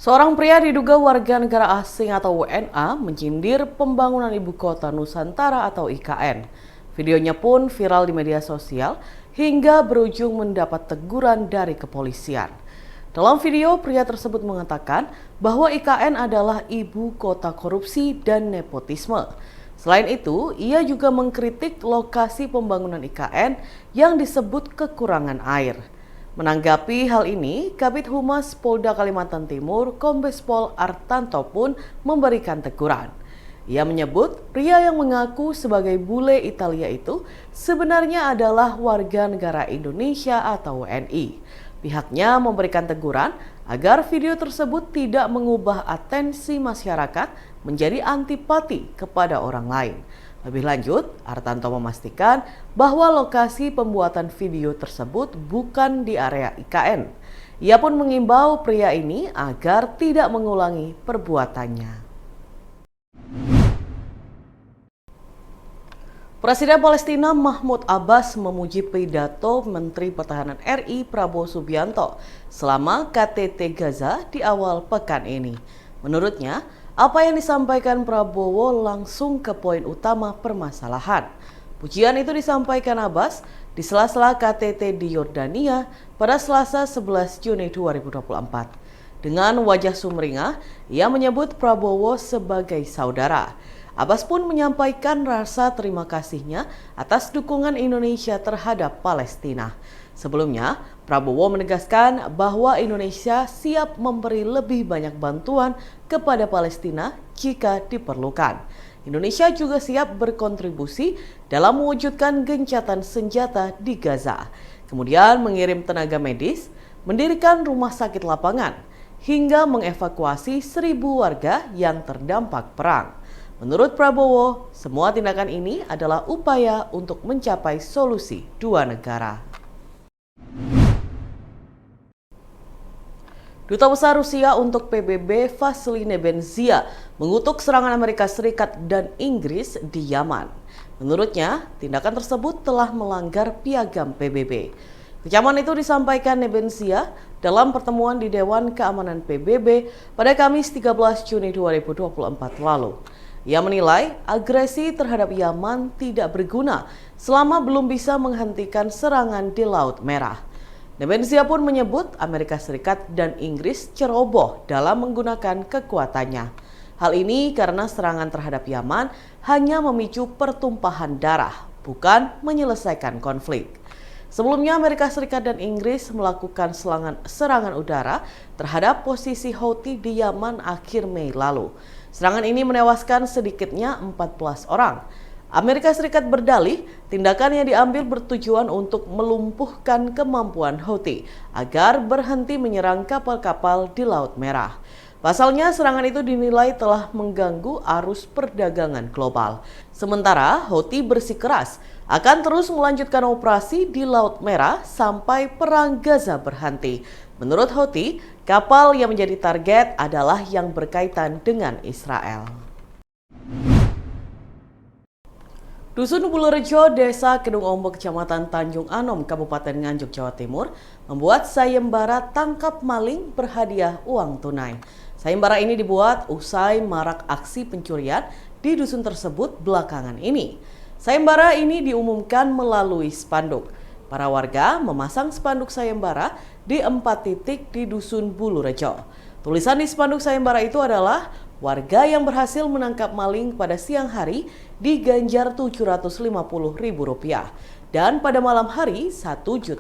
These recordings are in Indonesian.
Seorang pria diduga warga negara asing atau WNA menyindir pembangunan ibu kota Nusantara atau IKN. Videonya pun viral di media sosial hingga berujung mendapat teguran dari kepolisian. Dalam video, pria tersebut mengatakan bahwa IKN adalah ibu kota korupsi dan nepotisme. Selain itu, ia juga mengkritik lokasi pembangunan IKN yang disebut kekurangan air. Menanggapi hal ini, Kabid Humas Polda Kalimantan Timur, Kombes Pol Artanto pun memberikan teguran. Ia menyebut pria yang mengaku sebagai bule Italia itu sebenarnya adalah warga negara Indonesia atau WNI. Pihaknya memberikan teguran agar video tersebut tidak mengubah atensi masyarakat menjadi antipati kepada orang lain. Lebih lanjut, Artanto memastikan bahwa lokasi pembuatan video tersebut bukan di area IKN. Ia pun mengimbau pria ini agar tidak mengulangi perbuatannya. Presiden Palestina Mahmud Abbas memuji pidato Menteri Pertahanan RI Prabowo Subianto selama KTT Gaza di awal pekan ini. Menurutnya, apa yang disampaikan Prabowo langsung ke poin utama permasalahan. Pujian itu disampaikan Abbas di sela-sela KTT di Yordania pada Selasa 11 Juni 2024. Dengan wajah sumringah, ia menyebut Prabowo sebagai saudara. Abbas pun menyampaikan rasa terima kasihnya atas dukungan Indonesia terhadap Palestina. Sebelumnya, Prabowo menegaskan bahwa Indonesia siap memberi lebih banyak bantuan kepada Palestina jika diperlukan. Indonesia juga siap berkontribusi dalam mewujudkan gencatan senjata di Gaza, kemudian mengirim tenaga medis, mendirikan rumah sakit lapangan, hingga mengevakuasi 1.000 warga yang terdampak perang. Menurut Prabowo, semua tindakan ini adalah upaya untuk mencapai solusi dua negara. Duta Besar Rusia untuk PBB Vasily Nebenzia mengutuk serangan Amerika Serikat dan Inggris di Yaman. Menurutnya, tindakan tersebut telah melanggar piagam PBB. Kecaman itu disampaikan Nebenzia dalam pertemuan di Dewan Keamanan PBB pada Kamis 13 Juni 2024 lalu. Ia menilai agresi terhadap Yaman tidak berguna selama belum bisa menghentikan serangan di Laut Merah. Nebenzia pun menyebut Amerika Serikat dan Inggris ceroboh dalam menggunakan kekuatannya. Hal ini karena serangan terhadap Yaman hanya memicu pertumpahan darah, bukan menyelesaikan konflik. Sebelumnya, Amerika Serikat dan Inggris melakukan serangan udara terhadap posisi Houthi di Yaman akhir Mei lalu. Serangan ini menewaskan sedikitnya 14 orang. Amerika Serikat berdalih tindakan yang diambil bertujuan untuk melumpuhkan kemampuan Houthi agar berhenti menyerang kapal-kapal di Laut Merah. Pasalnya, serangan itu dinilai telah mengganggu arus perdagangan global. Sementara Houthi bersikeras akan terus melanjutkan operasi di Laut Merah sampai perang Gaza berhenti. Menurut Houthi, kapal yang menjadi target adalah yang berkaitan dengan Israel. Dusun Bulurejo, Desa Kedung Ombok, Kecamatan Tanjung Anom, Kabupaten Nganjuk, Jawa Timur, membuat sayembara tangkap maling berhadiah uang tunai. Sayembara ini dibuat usai marak aksi pencurian di dusun tersebut belakangan ini. Sayembara ini diumumkan melalui spanduk. Para warga memasang spanduk sayembara di 4 titik di Dusun Bulurejo. Tulisan di spanduk sayembara itu adalah warga yang berhasil menangkap maling pada siang hari diganjar Rp750.000 dan pada malam hari Rp1.000.000.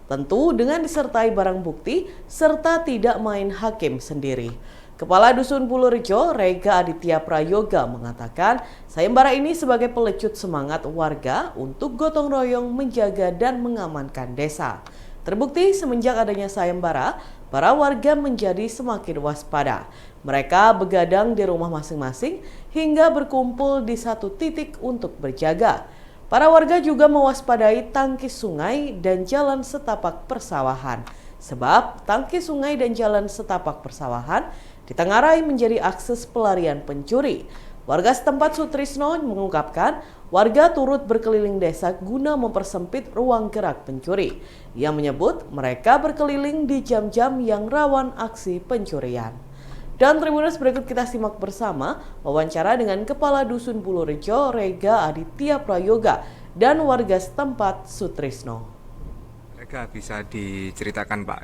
Tentu dengan disertai barang bukti serta tidak main hakim sendiri. Kepala Dusun Bulurejo, Rega Aditya Prayoga, mengatakan sayembara ini sebagai pelecut semangat warga untuk gotong royong menjaga dan mengamankan desa. Terbukti semenjak adanya sayembara, para warga menjadi semakin waspada. Mereka begadang di rumah masing-masing hingga berkumpul di satu titik untuk berjaga. Para warga juga mewaspadai tangki sungai dan jalan setapak persawahan. Sebab tangki sungai dan jalan setapak persawahan ditengarai menjadi akses pelarian pencuri. Warga setempat Sutrisno mengungkapkan warga turut berkeliling desa guna mempersempit ruang gerak pencuri. Ia menyebut mereka berkeliling di jam-jam yang rawan aksi pencurian. Dan Tribuners, berikut kita simak bersama wawancara dengan Kepala Dusun Bulurejo Rega Aditya Prayoga dan warga setempat Sutrisno. Rega, bisa diceritakan Pak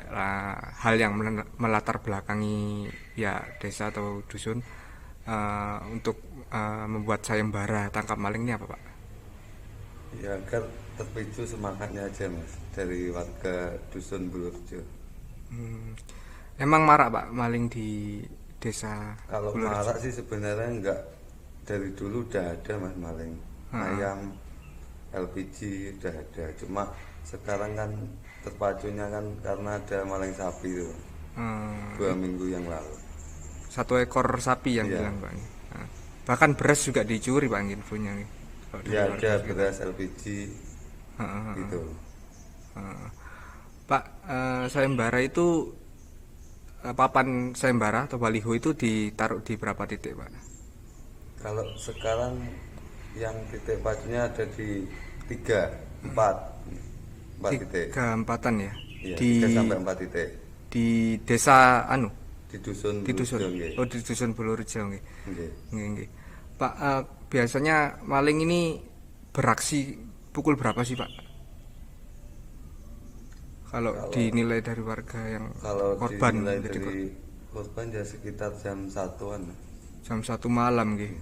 hal yang melatar belakangi ya desa atau dusun untuk membuat sayembara tangkap maling ini apa Pak? Ya agar terpicu semangatnya aja Mas dari warga Dusun Bulurejo. Emang marak Pak maling di desa Kalau Bulurejo? marak sih sebenarnya enggak, dari dulu udah ada Mas maling. Ayam, LPG udah ada. Cuma sekarang kan terpacunya kan karena ada maling sapi itu. 2 minggu yang lalu. 1 ekor sapi yang Iya. hilang Pak. Bahkan beras juga dicuri Pak infonya nih. Kalau dari Ya warga ada sekitar. beras LPG gitu. Pak, sayembara itu papan sayembara atau baliho itu ditaruh di berapa titik Pak? Kalau sekarang yang titik pacunya ada di 4 titik. 3-4-an ya? Ya, di 3 sampai 4 titik. di desa Di dusun di dusun Bulurejo, nggih. di dusun Bulurejo nggih. Nggih. Nggih. Pak, biasanya maling ini beraksi pukul berapa sih Pak? Kalau dinilai dari warga yang Kalau korban dinilai jadi dari korban ya sekitar jam 1-an. jam 1 malam nggih.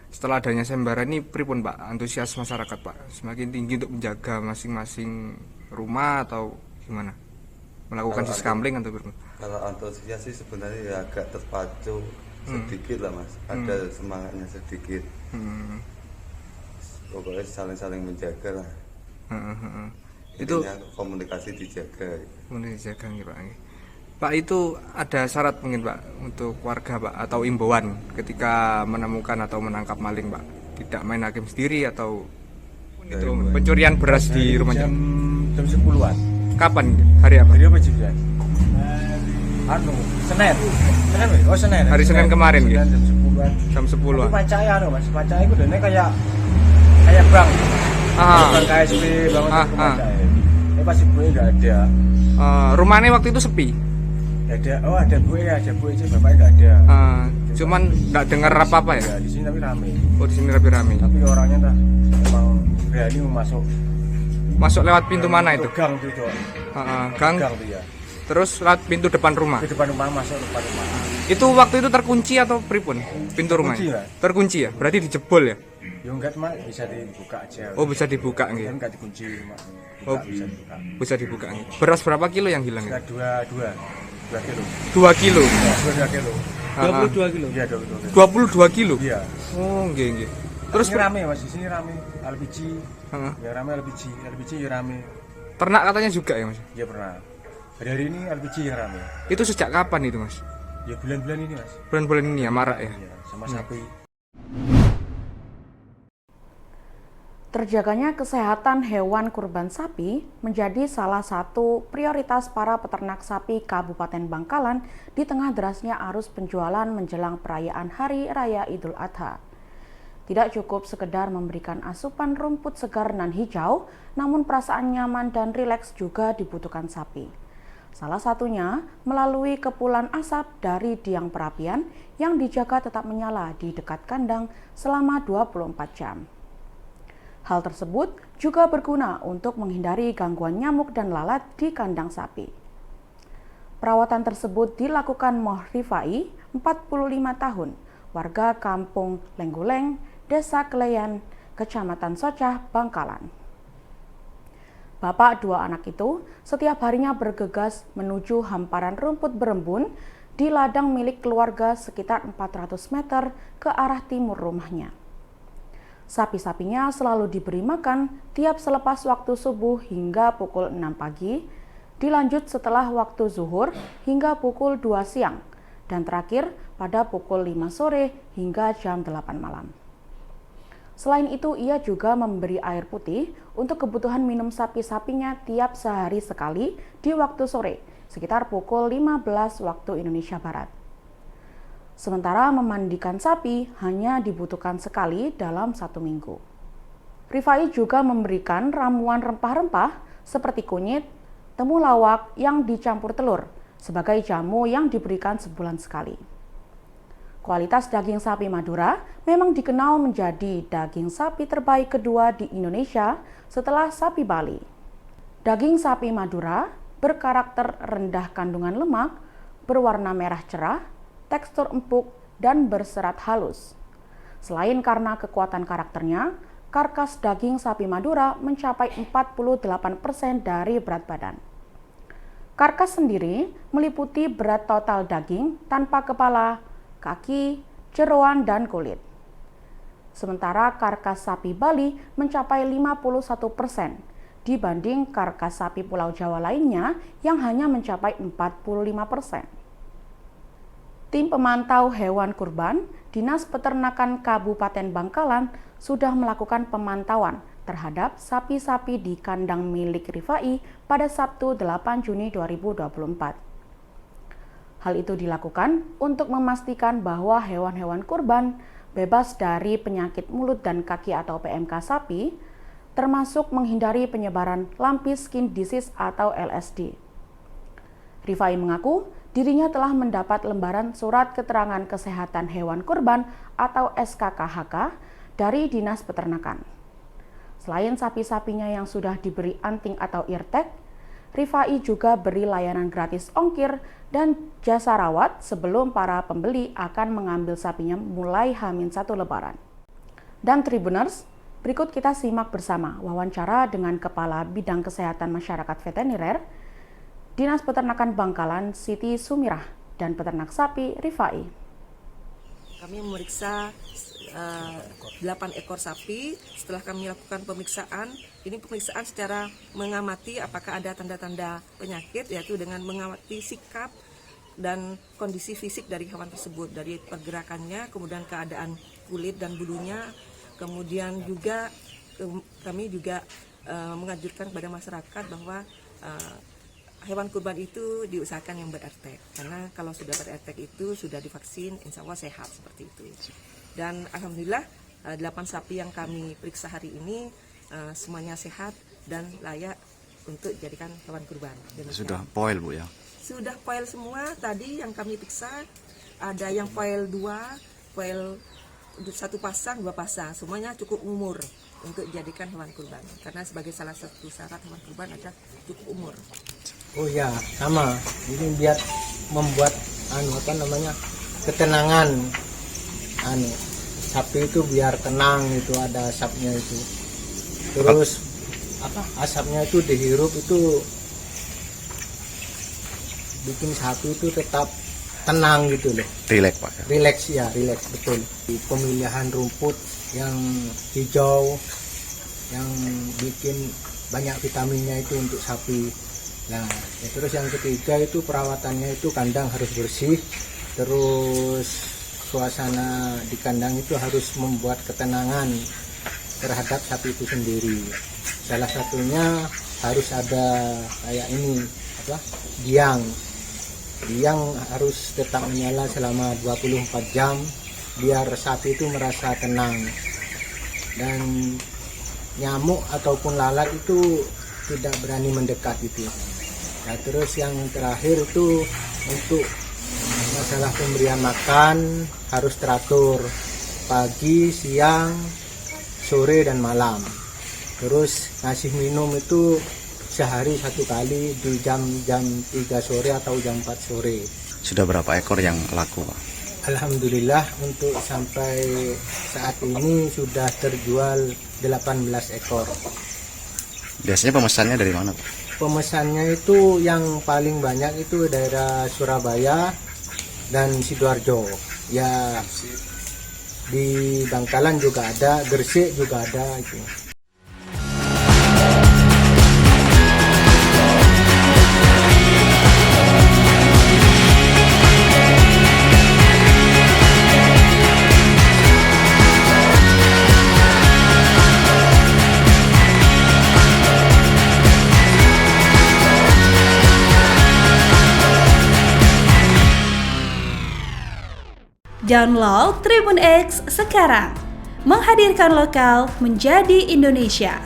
Setelah adanya sayembara ini pripun Pak antusias masyarakat Pak? Semakin tinggi untuk menjaga masing-masing rumah atau gimana? Melakukan Kalau siskamling atau pripun? Kalau antusias sih sebenarnya ya agak terpacu sedikit lah Mas. Ada semangatnya sedikit. Pokoknya saling-saling menjaga lah. Itu Intinya komunikasi dijaga. mulai dijaga nggih Pak. Pak, itu ada syarat mungkin Pak untuk warga Pak atau imbauan ketika menemukan atau menangkap maling Pak? Tidak main hakim sendiri atau itu pencurian beras di rumah jam 10-an. kapan? Hari apa? Hari apa juga? Anu, Senin. Senin weh? Oh Senin. Hari Senin kemarin, Senin gitu? jam 10-an. Jam 10-an. Tapi pancake anu Mas, pancake itu dene kayak bank. Bank KSP bangun itu pancake. Ini pas ibunya enggak ada. Rumahnya waktu itu sepi. Ada bu ya, ada bu aja bapaknya enggak ada. Cuman nggak dengar apa-apa ya? Ya di sini tapi rame. Oh, di sini rame-rame. Tapi orangnya entah memang berani mau masuk. Masuk lewat pintu mana itu? Gang itu, Cok. Gang. Gang tuh ya. Terus lewat pintu depan rumah. Di depan rumah masuk depan rumah. Itu waktu itu terkunci atau pripun? Pintu rumah. Terkunci, Pak. Terkunci ya? Berarti dijebol ya? Ya enggak cuma bisa dibuka aja. Oh, bisa dibuka nggih. Kan enggak dikunci cuma Oh. bisa dibuka. Bisa dibuka nggih. Beras berapa kilo yang hilang? Kita 2 kilo. 2 kilo. Ya, 2 kilo. 22 kilo. Iya, 22 kilo. 22 kilo. Iya. Oh, nggih nggih. Terus Terus ini rame Mas, di sini rame LPG. Heeh. Ya rame LPG ya rame. Ternak katanya juga ya, Mas? Ya pernah. Hari ini LPG yang rame. Itu sejak kapan itu, Mas? Ya bulan-bulan ini Mas. Bulan-bulan ini ya marak ya? Iya, sama sapi. Terjaganya kesehatan hewan kurban sapi menjadi salah satu prioritas para peternak sapi Kabupaten Bangkalan di tengah derasnya arus penjualan menjelang perayaan Hari Raya Idul Adha. Tidak cukup sekedar memberikan asupan rumput segar nan hijau, namun perasaan nyaman dan rileks juga dibutuhkan sapi. Salah satunya melalui kepulan asap dari tiang perapian yang dijaga tetap menyala di dekat kandang selama 24 jam. Hal tersebut juga berguna untuk menghindari gangguan nyamuk dan lalat di kandang sapi. Perawatan tersebut dilakukan Moh Rifai, 45 tahun, warga Kampung Lengguleng, Desa Keleyan, Kecamatan Socah, Bangkalan. Bapak 2 anak itu setiap harinya bergegas menuju hamparan rumput berembun di ladang milik keluarga sekitar 400 meter ke arah timur rumahnya. Sapi-sapinya selalu diberi makan tiap selepas waktu subuh hingga pukul 6 pagi, dilanjut setelah waktu zuhur hingga pukul 2 siang, dan terakhir pada pukul 5 sore hingga jam 8 malam. Selain itu, ia juga memberi air putih untuk kebutuhan minum sapi-sapinya tiap sehari sekali di waktu sore, sekitar pukul 15 waktu Indonesia Barat. Sementara memandikan sapi hanya dibutuhkan sekali dalam 1 minggu. Rifai juga memberikan ramuan rempah-rempah seperti kunyit, temulawak yang dicampur telur sebagai jamu yang diberikan sebulan sekali. Kualitas daging sapi Madura memang dikenal menjadi daging sapi terbaik kedua di Indonesia setelah sapi Bali. Daging sapi Madura berkarakter rendah kandungan lemak, berwarna merah cerah, tekstur empuk, dan berserat halus. Selain karena kekuatan karakternya, karkas daging sapi Madura mencapai 48% dari berat badan. Karkas sendiri meliputi berat total daging tanpa kepala, kaki, jeroan, dan kulit. Sementara karkas sapi Bali mencapai 51% dibanding karkas sapi Pulau Jawa lainnya yang hanya mencapai 45%. Tim pemantau hewan kurban Dinas Peternakan Kabupaten Bangkalan sudah melakukan pemantauan terhadap sapi-sapi di kandang milik Rifai pada Sabtu 8 Juni 2024. Hal itu dilakukan untuk memastikan bahwa hewan-hewan kurban bebas dari penyakit mulut dan kaki atau PMK sapi, termasuk menghindari penyebaran lumpy skin disease atau LSD. Rifai mengaku dirinya telah mendapat lembaran surat keterangan kesehatan hewan kurban atau SKKHK dari Dinas Peternakan. Selain sapi-sapinya yang sudah diberi anting atau eartag, Rifai juga beri layanan gratis ongkir dan jasa rawat sebelum para pembeli akan mengambil sapinya mulai H-1 Lebaran. Dan Tribuners, berikut kita simak bersama wawancara dengan Kepala Bidang Kesehatan Masyarakat Veteriner Dinas Peternakan Bangkalan Siti Sumirah dan peternak sapi Rifai. Kami memeriksa 8 ekor sapi. Setelah kami lakukan pemeriksaan, ini pemeriksaan secara mengamati apakah ada tanda-tanda penyakit, yaitu dengan mengamati sikap dan kondisi fisik dari hewan tersebut, dari pergerakannya, kemudian keadaan kulit dan bulunya, kemudian juga kami juga menganjurkan kepada masyarakat bahwa hewan kurban itu diusahakan yang ber-RTG, karena kalau sudah ber-RTG itu sudah divaksin, insya Allah sehat seperti itu. Dan alhamdulillah 8 sapi yang kami periksa hari ini semuanya sehat dan layak untuk dijadikan hewan kurban. Demikian. Sudah poil Bu ya? Sudah poil semua. Tadi yang kami periksa ada yang poil 2, poil 1 pasang, 2 pasang, semuanya cukup umur untuk dijadikan hewan kurban. Karena sebagai salah satu syarat hewan kurban adalah cukup umur. Oh ya, sama. Ini biar membuat ketenangan sapi itu biar tenang, itu ada asapnya itu. Terus asapnya itu dihirup itu bikin sapi itu tetap tenang gitu loh. Rileks Pak ya? Rileks betul. Di pemilihan rumput yang hijau yang bikin banyak vitaminnya itu untuk sapi. Nah, terus yang ketiga itu perawatannya itu kandang harus bersih, terus suasana di kandang itu harus membuat ketenangan terhadap sapi itu sendiri. Salah satunya harus ada kayak ini, biang harus tetap menyala selama 24 jam biar sapi itu merasa tenang. Dan nyamuk ataupun lalat itu tidak berani mendekat itu. Nah, terus yang terakhir itu untuk masalah pemberian makan harus teratur pagi, siang, sore dan malam. Terus ngasih minum itu sehari 1 kali di jam 3 sore atau jam 4 sore. Sudah berapa ekor yang laku Pak? Alhamdulillah untuk sampai saat ini sudah terjual 18 ekor. Biasanya pemesannya dari mana Pak? Pemesannya itu yang paling banyak itu daerah Surabaya dan Sidoarjo. Ya di Bangkalan juga ada, Gresik juga ada itu. Download Tribun X sekarang. Menghadirkan lokal menjadi Indonesia.